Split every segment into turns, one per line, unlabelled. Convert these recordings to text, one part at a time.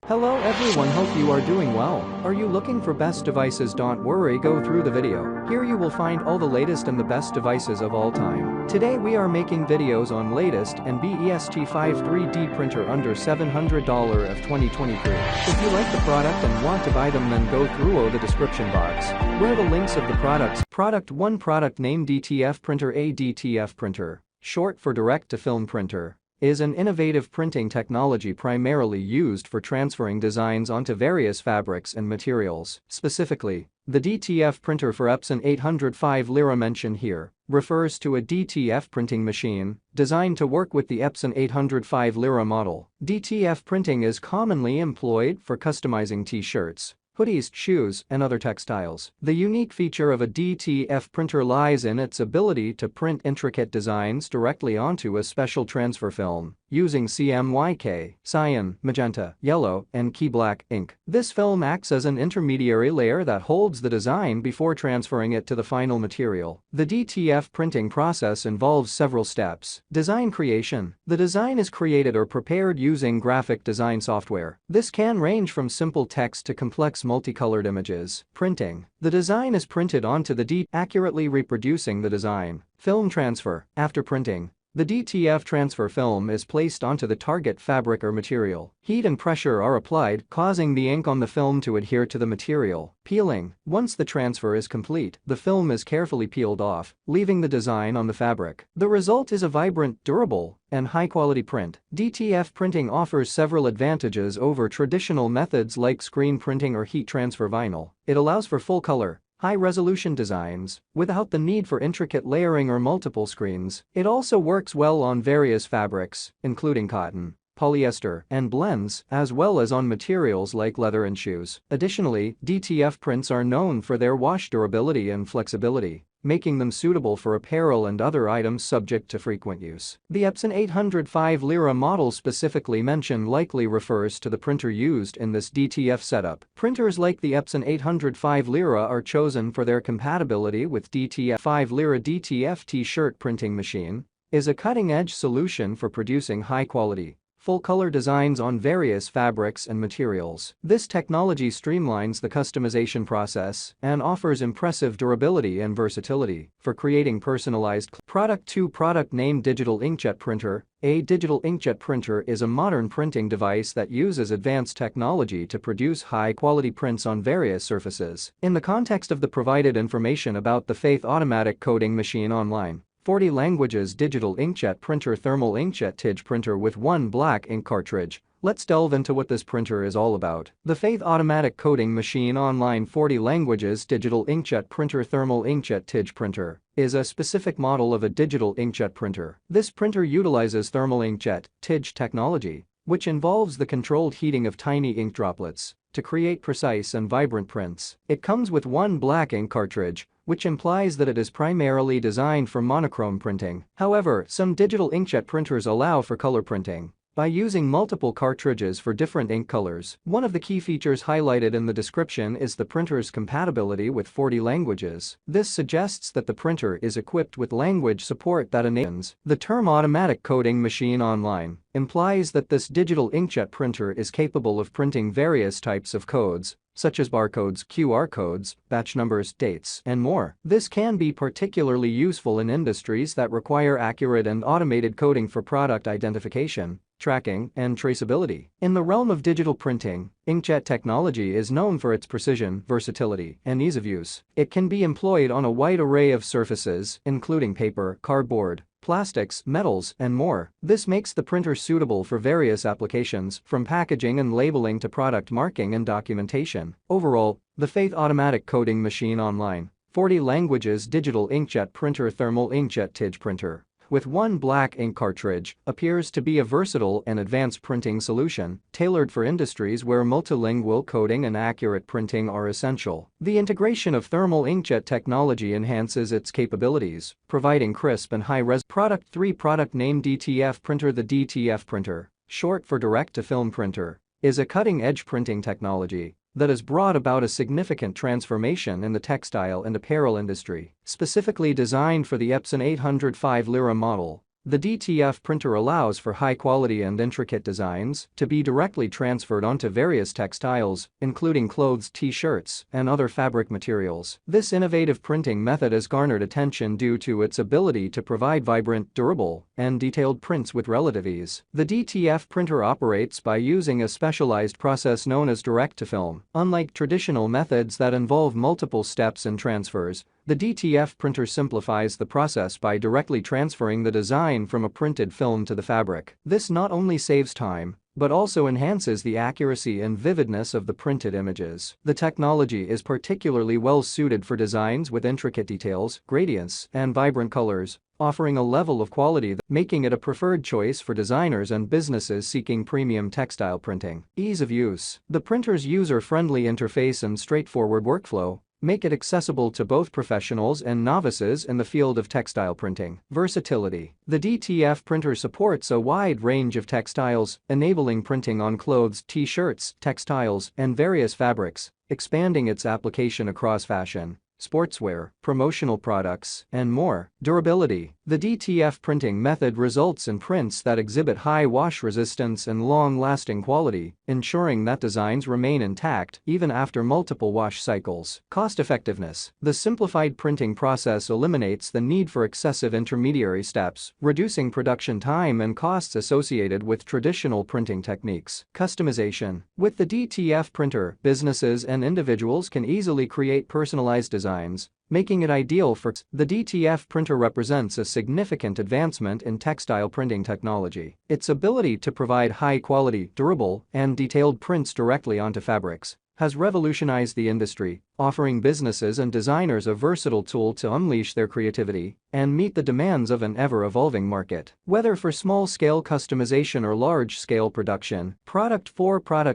Hello everyone, hope you are doing well. Are you looking for best devices? Don't worry, go through the video. Here you will find all the latest and the best devices of all time. Today we are making videos on latest and best 5 3D printer under $700 of 2023. If you like the product and want to buy them, then go through the description box, where the links of the products. Product 1, product name DTF printer. A DTF printer, short for direct to film printer, is an innovative printing technology primarily used for transferring designs onto various fabrics and materials. Specifically, the DTF printer for Epson 805 lira mentioned here refers to a DTF printing machine designed to work with the Epson 805 lira model. DTF printing is commonly employed for customizing t-shirts, hoodies, shoes, and other textiles. The unique feature of a DTF printer lies in its ability to print intricate designs directly onto a special transfer film using CMYK, cyan, magenta, yellow, and key black ink. This film acts as an intermediary layer that holds the design before transferring it to the final material. The DTF printing process involves several steps. Design creation. The design is created or prepared using graphic design software. This can range from simple text to complex multicolored images. Printing. The design is printed onto the accurately reproducing the design. Film transfer. After printing, the DTF transfer film is placed onto the target fabric or material. Heat and pressure are applied, causing the ink on the film to adhere to the material. Peeling. Once the transfer is complete, the film is carefully peeled off, leaving the design on the fabric. The result is a vibrant, durable, and high-quality print. DTF printing offers several advantages over traditional methods like screen printing or heat transfer vinyl. It allows for full-color, high-resolution designs without the need for intricate layering or multiple screens. It also works well on various fabrics, including cotton, polyester, and blends, as well as on materials like leather and shoes. Additionally, DTF prints are known for their wash durability and flexibility, making them suitable for apparel and other items subject to frequent use. The Epson 805 lira model specifically mentioned likely refers to the printer used in this DTF setup. Printers like the Epson 805 lira are chosen for their compatibility with DTF. 5 lira DTF t-shirt printing machine is a cutting-edge solution for producing high-quality, full-color designs on various fabrics and materials. This technology streamlines the customization process and offers impressive durability and versatility for creating personalized. Product 2, product name digital inkjet printer. A digital inkjet printer is a modern printing device that uses advanced technology to produce high-quality prints on various surfaces. In the context of the provided information about the Faith automatic coding machine online, 40 languages digital inkjet printer, thermal inkjet TIG printer with one black ink cartridge. Let's delve into what this printer is all about. The Faith automatic coding machine online 40 languages digital inkjet printer, thermal inkjet TIG printer is a specific model of a digital inkjet printer. This printer utilizes thermal inkjet TIG technology, which involves the controlled heating of tiny ink droplets to create precise and vibrant prints. It comes with one black ink cartridge, which implies that it is primarily designed for monochrome printing. However, some digital inkjet printers allow for color printing by using multiple cartridges for different ink colors. One of the key features highlighted in the description is the printer's compatibility with 40 languages. This suggests that the printer is equipped with language support that enables. The term automatic coding machine online implies that this digital inkjet printer is capable of printing various types of codes, such as barcodes, QR codes, batch numbers, dates, and more. This can be particularly useful in industries that require accurate and automated coding for product identification, tracking, and traceability. In the realm of digital printing, inkjet technology is known for its precision, versatility, and ease of use. It can be employed on a wide array of surfaces, including paper, cardboard, plastics, metals, and more. This makes the printer suitable for various applications, from packaging and labeling to product marking and documentation. Overall, the Faith automatic coding machine online 40 languages digital inkjet printer, thermal inkjet TIG printer with one black ink cartridge appears to be a versatile and advanced printing solution tailored for industries where multilingual coding and accurate printing are essential. The integration of thermal inkjet technology enhances its capabilities, providing crisp and high-res. Product 3, product name DTF printer. The DTF printer, short for direct-to-film printer, is a cutting-edge printing technology that has brought about a significant transformation in the textile and apparel industry. Specifically designed for the Epson 805 lira model, The DTF printer allows for high-quality and intricate designs to be directly transferred onto various textiles, including clothes, t-shirts, and other fabric materials. This innovative printing method has garnered attention due to its ability to provide vibrant, durable, and detailed prints with relative ease. The DTF printer operates by using a specialized process known as direct-to-film. Unlike traditional methods that involve multiple steps and transfers, the DTF printer simplifies the process by directly transferring the design from a printed film to the fabric. This not only saves time, but also enhances the accuracy and vividness of the printed images. The technology is particularly well suited for designs with intricate details, gradients, and vibrant colors, offering a level of quality making it a preferred choice for designers and businesses seeking premium textile printing. Ease of use. The printer's user-friendly interface and straightforward workflow make it accessible to both professionals and novices in the field of textile printing. Versatility. The DTF printer supports a wide range of textiles, enabling printing on clothes, t-shirts, textiles, and various fabrics, expanding its application across fashion, sportswear, promotional products, and more. Durability. The DTF printing method results in prints that exhibit high wash resistance and long-lasting quality, ensuring that designs remain intact even after multiple wash cycles. Cost-effectiveness. The simplified printing process eliminates the need for excessive intermediary steps, reducing production time and costs associated with traditional printing techniques. Customization. With the DTF printer, businesses and individuals can easily create personalized designs, making it ideal for the DTF printer represents a significant advancement in textile printing technology. Its ability to provide high-quality, durable, and detailed prints directly onto fabrics has revolutionized the industry, offering businesses and designers a versatile tool to unleash their creativity and meet the demands of an ever-evolving market. Whether for small-scale customization or large-scale production, Product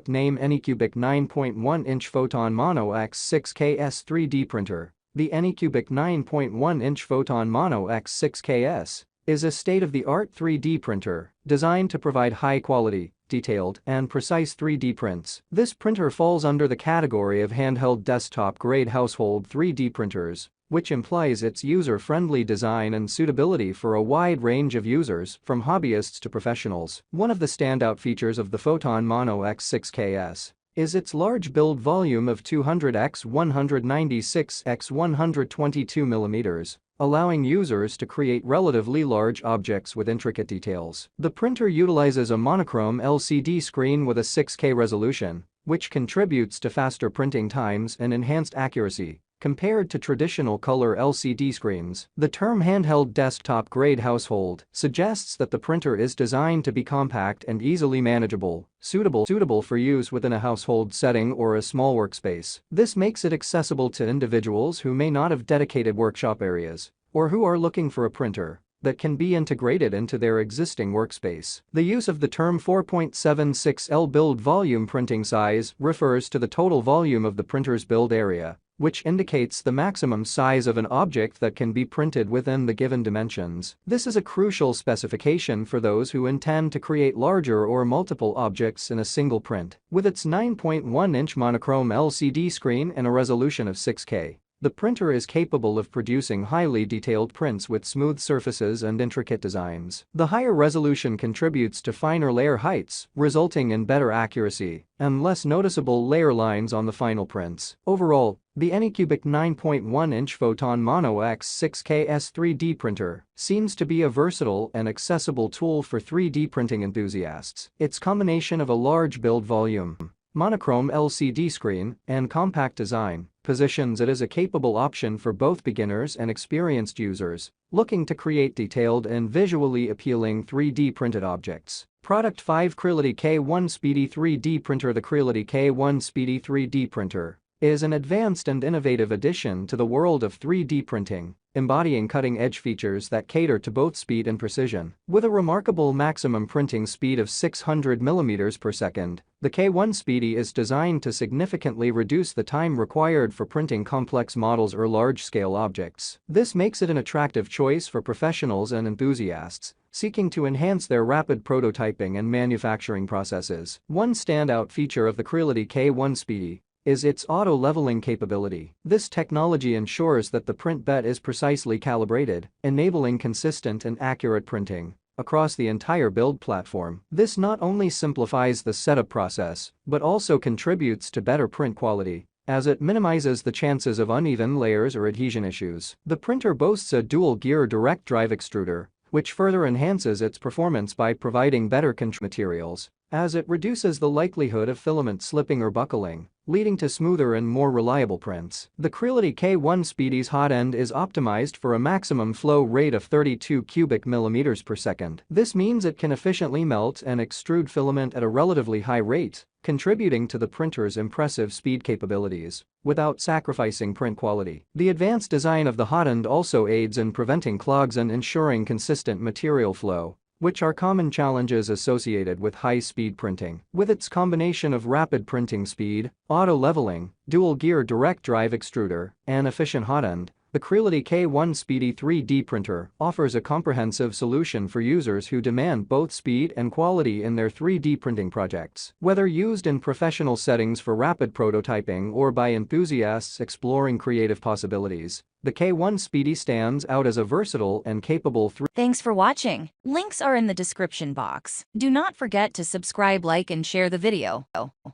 name Anycubic 9.1-inch Photon Mono X6KS 3D printer. The Anycubic 9.1-inch Photon Mono X6KS is a state-of-the-art 3D printer designed to provide high-quality, detailed, and precise 3D prints. This printer falls under the category of handheld desktop-grade household 3D printers, which implies its user-friendly design and suitability for a wide range of users, from hobbyists to professionals. One of the standout features of the Photon Mono X6KS is its large build volume of 200 x 196 x 122 mm, allowing users to create relatively large objects with intricate details. The printer utilizes a monochrome LCD screen with a 6K resolution, which contributes to faster printing times and enhanced accuracy compared to traditional color LCD screens. The term handheld desktop-grade household suggests that the printer is designed to be compact and easily manageable, suitable for use within a household setting or a small workspace. This makes it accessible to individuals who may not have dedicated workshop areas or who are looking for a printer that can be integrated into their existing workspace. The use of the term 4.76L build volume printing size refers to the total volume of the printer's build area, which indicates the maximum size of an object that can be printed within the given dimensions. This is a crucial specification for those who intend to create larger or multiple objects in a single print. With its 9.1-inch monochrome LCD screen and a resolution of 6K, the printer is capable of producing highly detailed prints with smooth surfaces and intricate designs. The higher resolution contributes to finer layer heights, resulting in better accuracy and less noticeable layer lines on the final prints. Overall, the Anycubic 9.1-inch Photon Mono X6KS 3D printer seems to be a versatile and accessible tool for 3D printing enthusiasts. Its combination of a large build volume, monochrome LCD screen, and compact design positions it as a capable option for both beginners and experienced users looking to create detailed and visually appealing 3D printed objects. Product 5 Creality K1 Speedy 3D Printer. The Creality K1 Speedy 3D printer is an advanced and innovative addition to the world of 3D printing, embodying cutting-edge features that cater to both speed and precision. With a remarkable maximum printing speed of 600 mm per second, the K1 Speedy is designed to significantly reduce the time required for printing complex models or large-scale objects. This makes it an attractive choice for professionals and enthusiasts seeking to enhance their rapid prototyping and manufacturing processes. One standout feature of the Creality K1 Speedy is its auto-leveling capability. This technology ensures that the print bed is precisely calibrated, enabling consistent and accurate printing, across the entire build platform. This not only simplifies the setup process, but also contributes to better print quality, as it minimizes the chances of uneven layers or adhesion issues. The printer boasts a dual-gear direct drive extruder, which further enhances its performance by providing better control materials, as it reduces the likelihood of filament slipping or buckling, leading to smoother and more reliable prints. The Creality K1 Speedy's hot end is optimized for a maximum flow rate of 32 cubic millimeters per second. This means it can efficiently melt and extrude filament at a relatively high rate, contributing to the printer's impressive speed capabilities without sacrificing print quality. The advanced design of the hot end also aids in preventing clogs and ensuring consistent material flow, which are common challenges associated with high-speed printing. With its combination of rapid printing speed, auto-leveling, dual-gear direct drive extruder, and efficient hot end, the Creality K1 Speedy 3D printer offers a comprehensive solution for users who demand both speed and quality in their 3D printing projects. Whether used in professional settings for rapid prototyping or by enthusiasts exploring creative possibilities, the K1 Speedy stands out as a versatile and capable
Thanks for watching. Links are in the description box. Do not forget to subscribe, like, and share the video.